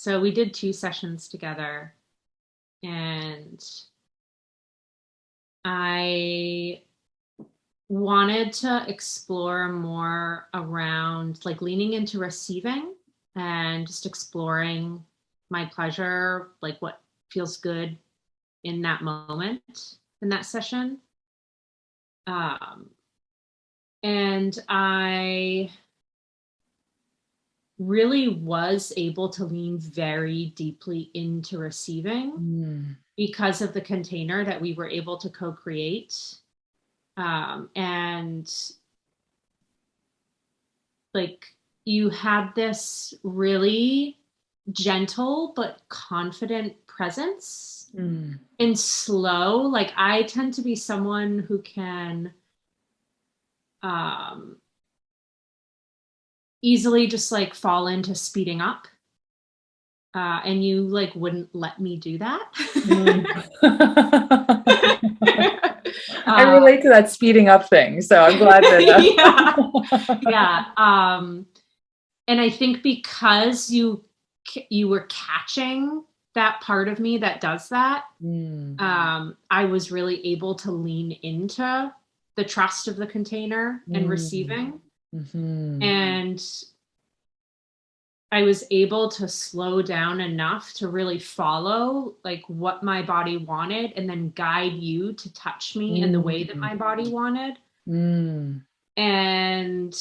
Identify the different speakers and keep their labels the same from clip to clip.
Speaker 1: So we did 2 sessions together, and I wanted to explore more around like leaning into receiving and just exploring my pleasure, like what feels good in that moment in that session. Um, and I really was able to lean very deeply into receiving
Speaker 2: Mm.
Speaker 1: because of the container that we were able to co-create. And like you had this really gentle but confident presence
Speaker 2: Mm.
Speaker 1: and slow. Like I tend to be someone who can um, easily just like fall into speeding up. And you like wouldn't let me do that.
Speaker 2: Mm. I
Speaker 1: uh,
Speaker 2: relate to that speeding up thing, so I'm glad
Speaker 1: yeah,
Speaker 2: that.
Speaker 1: yeah. And I think because you were catching that part of me that does that,
Speaker 2: Mm.
Speaker 1: I was really able to lean into the trust of the container and
Speaker 2: Mm.
Speaker 1: receiving.
Speaker 2: Mhm.
Speaker 1: And I was able to slow down enough to really follow like what my body wanted and then guide you to touch me in the way that
Speaker 2: Mm.
Speaker 1: my body wanted.
Speaker 2: Mm.
Speaker 1: And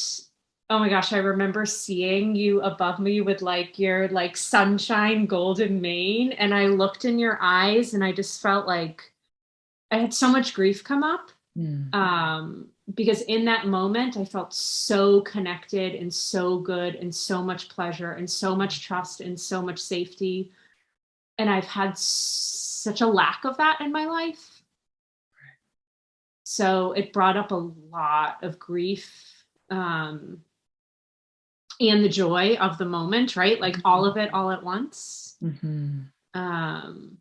Speaker 1: oh my gosh, I remember seeing you above me with like your like sunshine golden mane. And I looked in your eyes and I just felt like I had so much grief come up.
Speaker 2: Mm.
Speaker 1: Because in that moment, I felt so connected and so good and so much pleasure and so much trust and so much safety. And I've had such a lack of that in my life. So it brought up a lot of grief, and the joy of the moment, right? Like all of it all at once.
Speaker 2: Mhm.
Speaker 1: Um,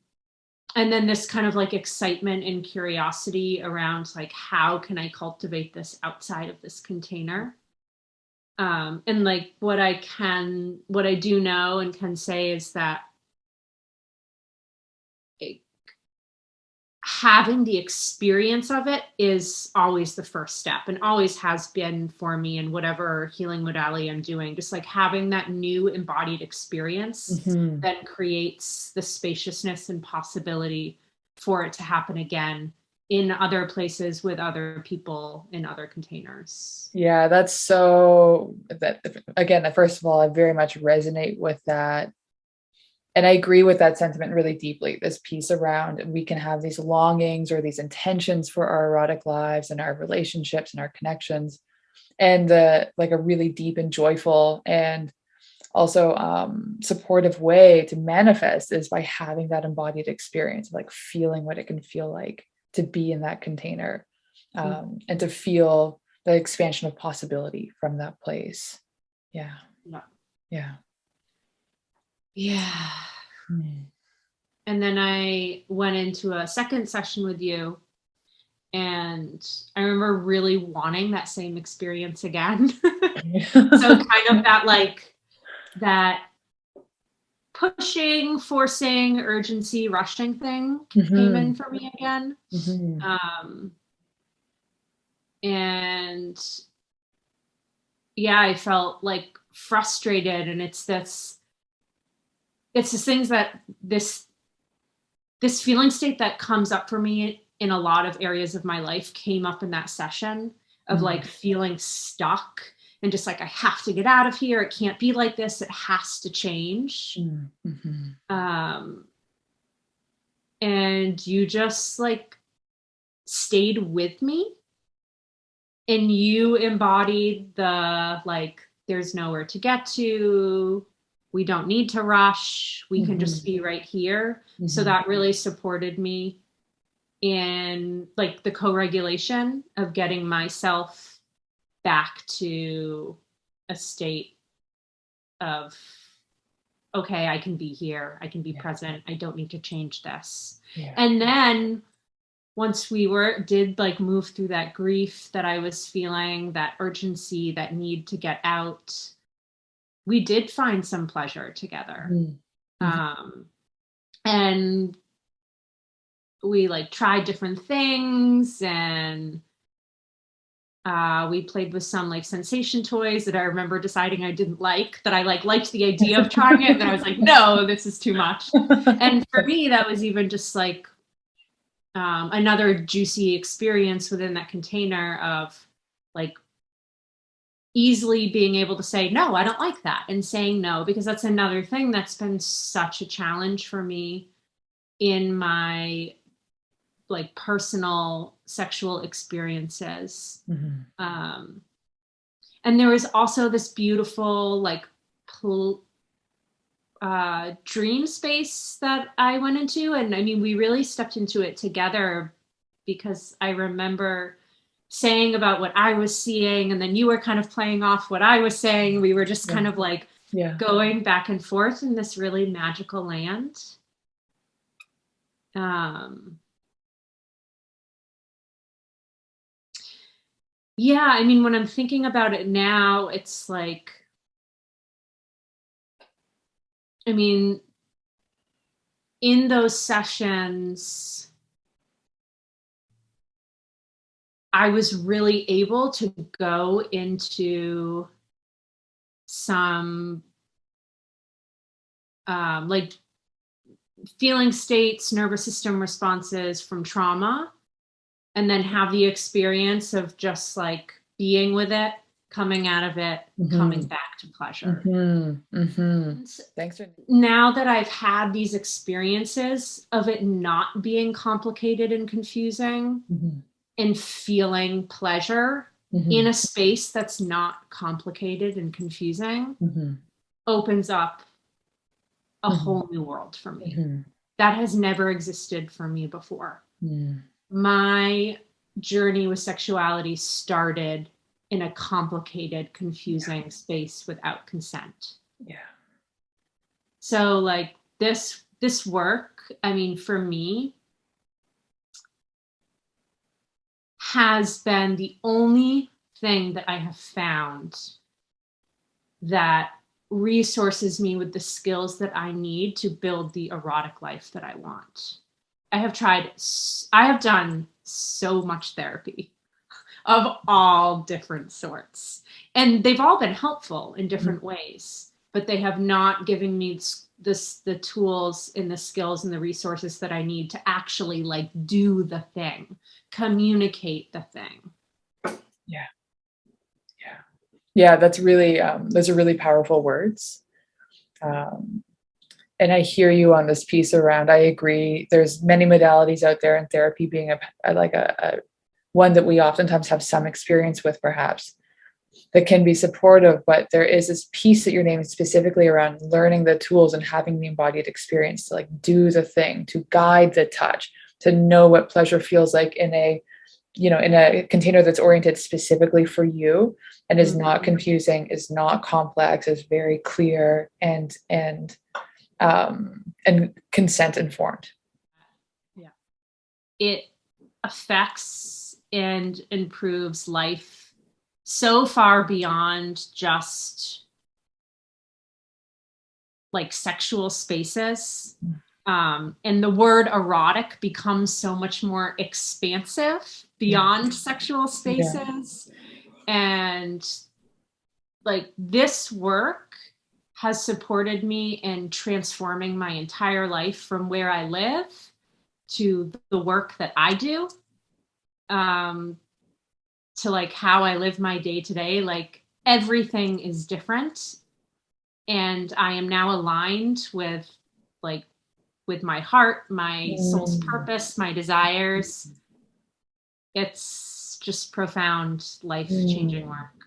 Speaker 1: and then this kind of like excitement and curiosity around like, how can I cultivate this outside of this container? And like what I do know and can say is that it, having the experience of it is always the first step and always has been for me in whatever healing modality I'm doing. Just like having that new embodied experience
Speaker 2: Mhm.
Speaker 1: then creates the spaciousness and possibility for it to happen again in other places with other people in other containers.
Speaker 2: Yeah, that's so that again, first of all, I very much resonate with that. And I agree with that sentiment really deeply. This piece around we can have these longings or these intentions for our erotic lives and our relationships and our connections, and like a really deep and joyful and also supportive way to manifest is by having that embodied experience, like feeling what it can feel like to be in that container,
Speaker 1: Mm,
Speaker 2: and to feel the expansion of possibility from that place. Yeah,
Speaker 1: yeah.
Speaker 2: yeah.
Speaker 1: Yeah.
Speaker 2: Mm.
Speaker 1: And then I went into a second session with you, and I remember really wanting that same experience again. So kind of that like that pushing, forcing, urgency, rushing thing came in
Speaker 2: Mhm,
Speaker 1: for me again.
Speaker 2: mhm,
Speaker 1: Um, and yeah, I felt like frustrated, and it's this things that this feeling state that comes up for me in a lot of areas of my life came up in that session of
Speaker 2: mm,
Speaker 1: like feeling stuck and just like I have to get out of here, it can't be like this, it has to change.
Speaker 2: mm, mhm.
Speaker 1: um and you just like stayed with me, and you embodied the like there's nowhere to get to, we don't need to rush, we can just
Speaker 2: Mhm,
Speaker 1: be right here. So
Speaker 2: mhm.
Speaker 1: that really supported me in like the co-regulation of getting myself back to a state of okay, I can be here, I can be
Speaker 2: Yeah,
Speaker 1: present, I don't need to change this.
Speaker 2: yeah.
Speaker 1: And then once we were did like move through that grief that I was feeling, that urgency, that need to get out, we did find some pleasure together.
Speaker 2: Mhm.
Speaker 1: And we like tried different things, and we played with some like sensation toys that I remember deciding I didn't like, that I liked the idea of trying it. And then I was like, no, this is too much. And for me, that was even just like another juicy experience within that container of like easily being able to say, no, I don't like that. And saying no, because that's another thing that's been such a challenge for me in my like personal sexual experiences. And there was also this beautiful like dream space that I went into. And I mean, we really stepped into it together, because I remember saying about what I was seeing, and then you were kind of playing off what I was saying. We were just kind of like going back and forth in this really magical land. Yeah, I mean, when I'm thinking about it now, it's like, I mean, in those sessions, I was really able to go into some like feeling states, nervous system responses from trauma, and then have the experience of just like being with it, coming out of it, coming back to pleasure.
Speaker 2: Thanks for
Speaker 1: now that I've had these experiences of it not being complicated and confusing, and feeling pleasure in a space that's not complicated and confusing, opens up a whole new world for me. That has never existed for me before. My journey with sexuality started in a complicated, confusing space without consent. So like this work, I mean, for me, has been the only thing that I have found that resources me with the skills that I need to build the erotic life that I want. I have done so much therapy of all different sorts, and they've all been helpful in different ways, but they have not given me the tools and the skills and the resources that I need to actually like do the thing, communicate the thing.
Speaker 2: Yeah, that's really those are really powerful words. And I hear you on this piece around, I agree, there's many modalities out there, and therapy being a one that we oftentimes have some experience with, perhaps, that can be supportive. But there is this piece that you're naming specifically around learning the tools and having the embodied experience to like do the thing, to guide the touch, to know what pleasure feels like in a container that's oriented specifically for you, and is not confusing, is not complex, is very clear and consent informed.
Speaker 1: Yeah. It affects and improves life so far beyond just like sexual spaces. And the word erotic becomes so much more expansive beyond sexual spaces. And like this work has supported me in transforming my entire life from where I live to the work that I do, to like how I live my day to day. Like everything is different, and I am now aligned with my heart, my soul's purpose, my desires. It's just profound, life-changing work.